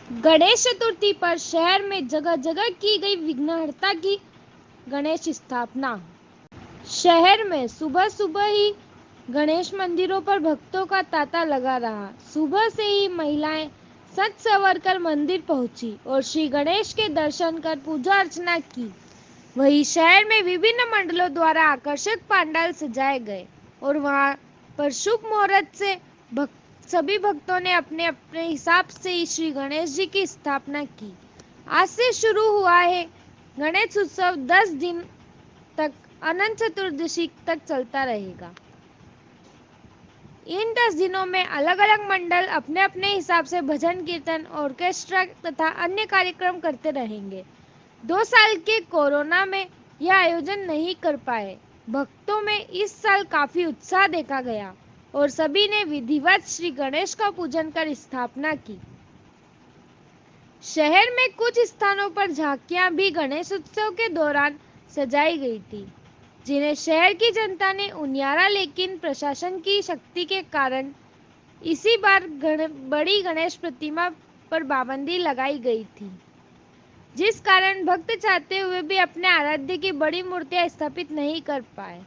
गणेश चतुर्थी पर शहर में जगह जगह की गई विघ्नहर्ता की गणेश स्थापना। शहर में सुबह सुबह ही गणेश मंदिरों पर भक्तों का तांता लगा रहा। सुबह से ही महिलाएं सज संवर कर मंदिर पहुंची और श्री गणेश के दर्शन कर पूजा अर्चना की। वहीं शहर में विभिन्न मंडलों द्वारा आकर्षक पंडाल सजाए गए और वहां पर शुभ मुहूर्त से सभी भक्तों ने अपने अपने हिसाब से श्री गणेश जी की स्थापना की। आज से शुरू हुआ है गणेश उत्सव 10 दिन तक अनंत चतुर्दशी तक चलता रहेगा। इन 10 दिनों में अलग अलग मंडल अपने अपने हिसाब से भजन कीर्तन ऑर्केस्ट्रा तथा अन्य कार्यक्रम करते रहेंगे। 2 साल के कोरोना में यह आयोजन नहीं कर पाए। भक्तों में इस साल काफी उत्साह देखा गया और सभी ने विधिवत श्री गणेश का पूजन कर स्थापना की। शहर में कुछ स्थानों पर झांकियां भी गणेश उत्सव के दौरान सजाई गई थी, जिन्हें शहर की जनता ने उनियारा, लेकिन प्रशासन की शक्ति के कारण इसी बार बड़ी गणेश प्रतिमा पर पाबंदी लगाई गई थी, जिस कारण भक्त चाहते हुए भी अपने आराध्य की बड़ी मूर्तियां स्थापित नहीं कर पाए।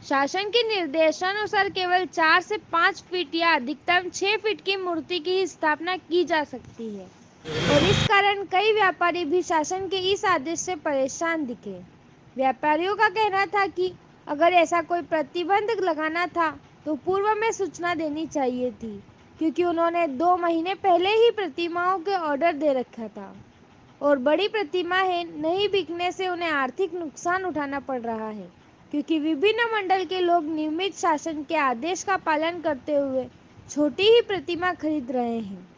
शासन के निर्देशानुसार केवल 4 से 5 फीट या अधिकतम 6 फीट की मूर्ति की स्थापना की जा सकती है और इस कारण कई व्यापारी भी शासन के इस आदेश से परेशान दिखे। व्यापारियों का कहना था कि अगर ऐसा कोई प्रतिबंध लगाना था तो पूर्व में सूचना देनी चाहिए थी, क्योंकि उन्होंने 2 महीने पहले ही प्रतिमाओं के ऑर्डर दे रखा था और बड़ी प्रतिमा है नहीं बिकने से उन्हें आर्थिक नुकसान उठाना पड़ रहा है, क्योंकि विभिन्न मंडल के लोग नियमित शासन के आदेश का पालन करते हुए छोटी ही प्रतिमा खरीद रहे हैं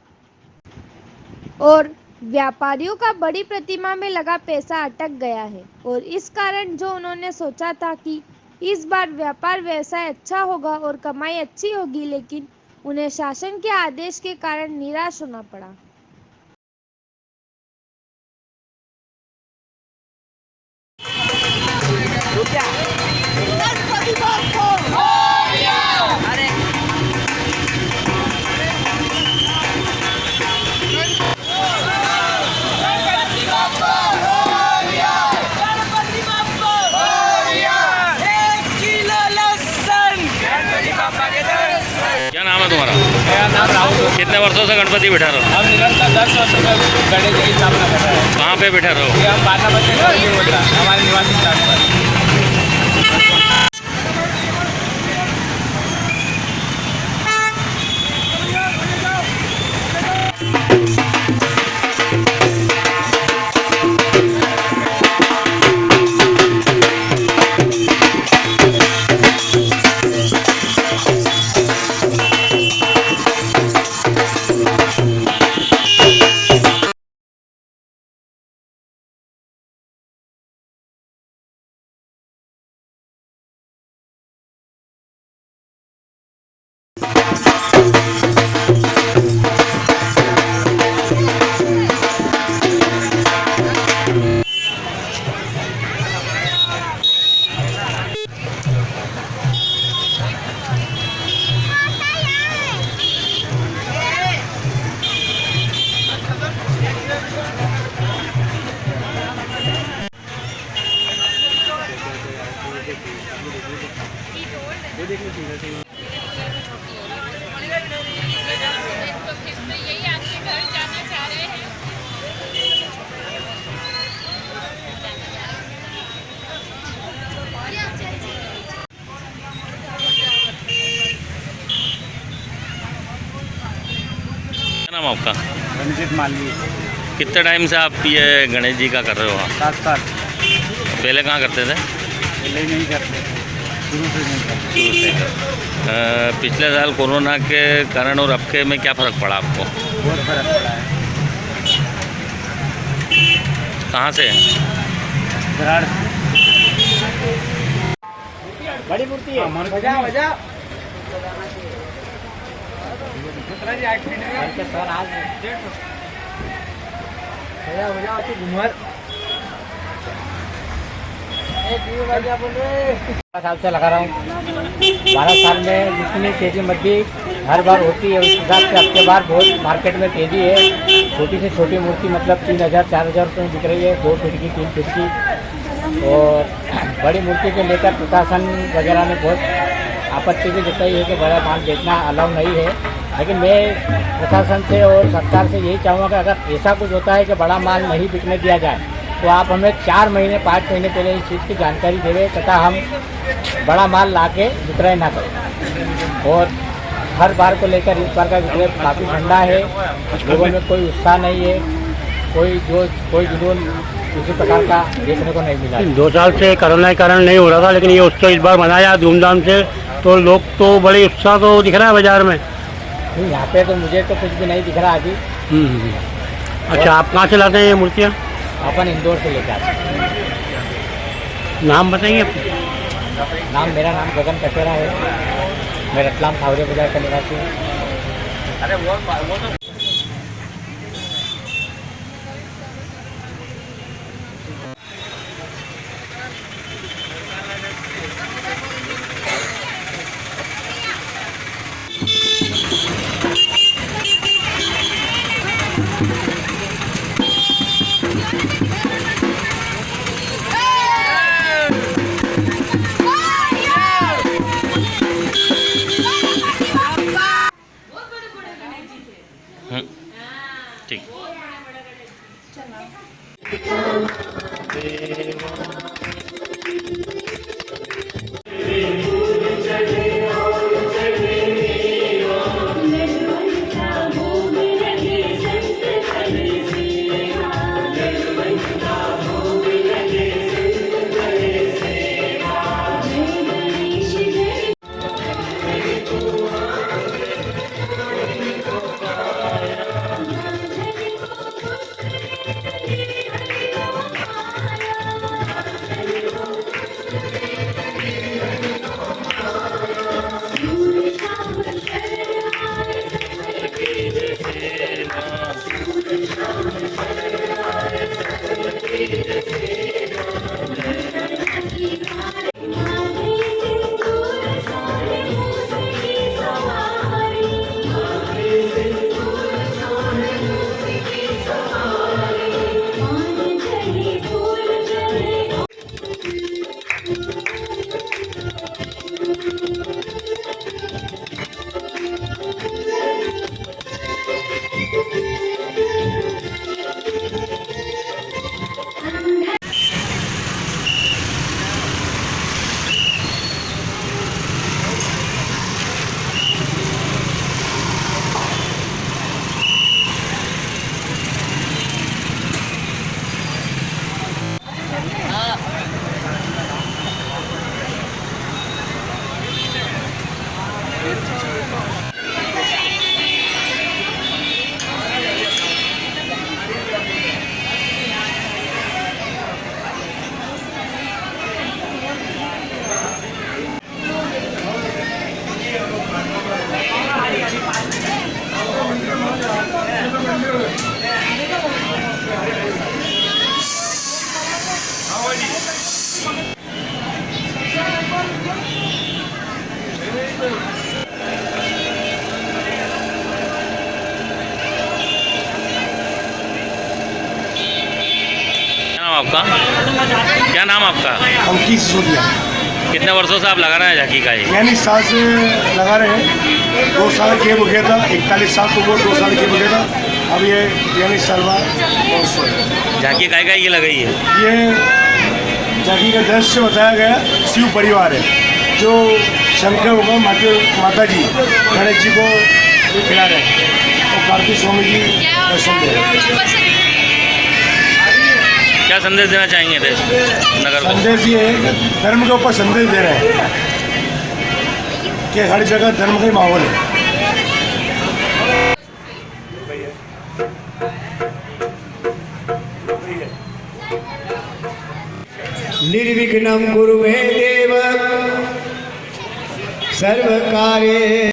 और व्यापारियों का बड़ी प्रतिमा में लगा पैसा अटक गया है और इस कारण जो उन्होंने सोचा था कि इस बार व्यापार व्यवसाय अच्छा होगा और कमाई अच्छी होगी, लेकिन उन्हें शासन के आदेश के कारण निराश होना पड़ा। क्या नाम है तुम्हारा? मेरा नाम राहुल है। कितने वर्षों से गणपति बिठा रहे हो? हम निरंतर 10 वर्षों से गणेश जी की स्थापना कर रहे हैं। कहाँ पे बिठा रहे हो? ये हम बारनाबट्टी में होता है हमारे निवासी स्थान पर। क्या नाम आपका? रंजित माली। कितने टाइम से आप ये गणेश जी का कर रहे हो? 7 साल। पहले कहाँ करते थे? पहले नहीं करते, शुरू से नहीं करते। शुरू से पिछले साल कोरोना के कारण और अब के में क्या फ़र्क पड़ा आपको? बहुत फर्क पड़ा है। कहाँ से? दराड़ बड़ी मूर्ति है। बजा बजा घूमर साल से लगा रहा हूँ। 12 साल में जितनी तेजी मध्य हर बार होती है उस हिसाब से। अब के बार बहुत मार्केट में तेज़ी है। छोटी से छोटी मूर्ति मतलब 3,000 4,000 रुपये में बिक रही है, 2 फीट की 3 फीट की। और बड़ी मूर्ति को लेकर प्रशासन वगैरह ने बहुत आपत्ति भी जताई है कि बड़ा माल बेचना अलाउ नहीं है। लेकिन मैं प्रशासन से और सरकार से यही चाहूँगा कि अगर ऐसा कुछ होता है कि बड़ा माल नहीं बिकने दिया जाए तो आप हमें 4 महीने 5 महीने पहले इस चीज़ की जानकारी देवे तथा हम बड़ा माल ला के विक्रय ना करें। और हर बार को लेकर इस बार का विक्रय काफ़ी ठंडा है, लोगों में कोई उत्साह नहीं है, कोई जुनून किसी प्रकार का देखने को नहीं मिला। 2 साल से कोरोना के कारण नहीं हो रहा था, लेकिन ये उत्सव इस बार मनाया धूमधाम से, तो लोग तो बड़े उत्साह तो दिख रहा है बाजार में। नहीं, यहाँ पे तो मुझे तो कुछ भी नहीं दिख रहा अभी। अच्छा, आप कहाँ से लाते हैं ये मूर्तियाँ? अपन इंदौर से लेकर आते हैं। नाम बताएंगे? मेरा नाम गगन कचेरा है, मैं रतलाम थावरे बाजार का निवासी हूँ। ठीक। आपका क्या नाम आपका? अंकित सिसोदिया। कितने वर्षों से आप लगा रहे हैं झांकी का ये? यानी साल से लगा रहे हैं। 2 साल के हो गया था, 41 साल तो वो 2 साल के हो गया था। अब ये यानी सालवा झांकी काय ये लगाई है? ये झांकी का दृश्य बताया गया शिव परिवार है, जो शंकर भगवान माता जी गणेश जी को खिला रहे हैं और कार्तिक स्वामी जी दर्शन दे रहे हैं। क्या संदेश देना चाहेंगे देश नगर को? संदेश ये है कि धर्म के ऊपर संदेश दे रहे हैं कि हर जगह धर्म का ही माहौल है। निर्विघ्नं कुरु मे देव सर्वकार्ये।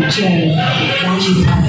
DJ Rajiv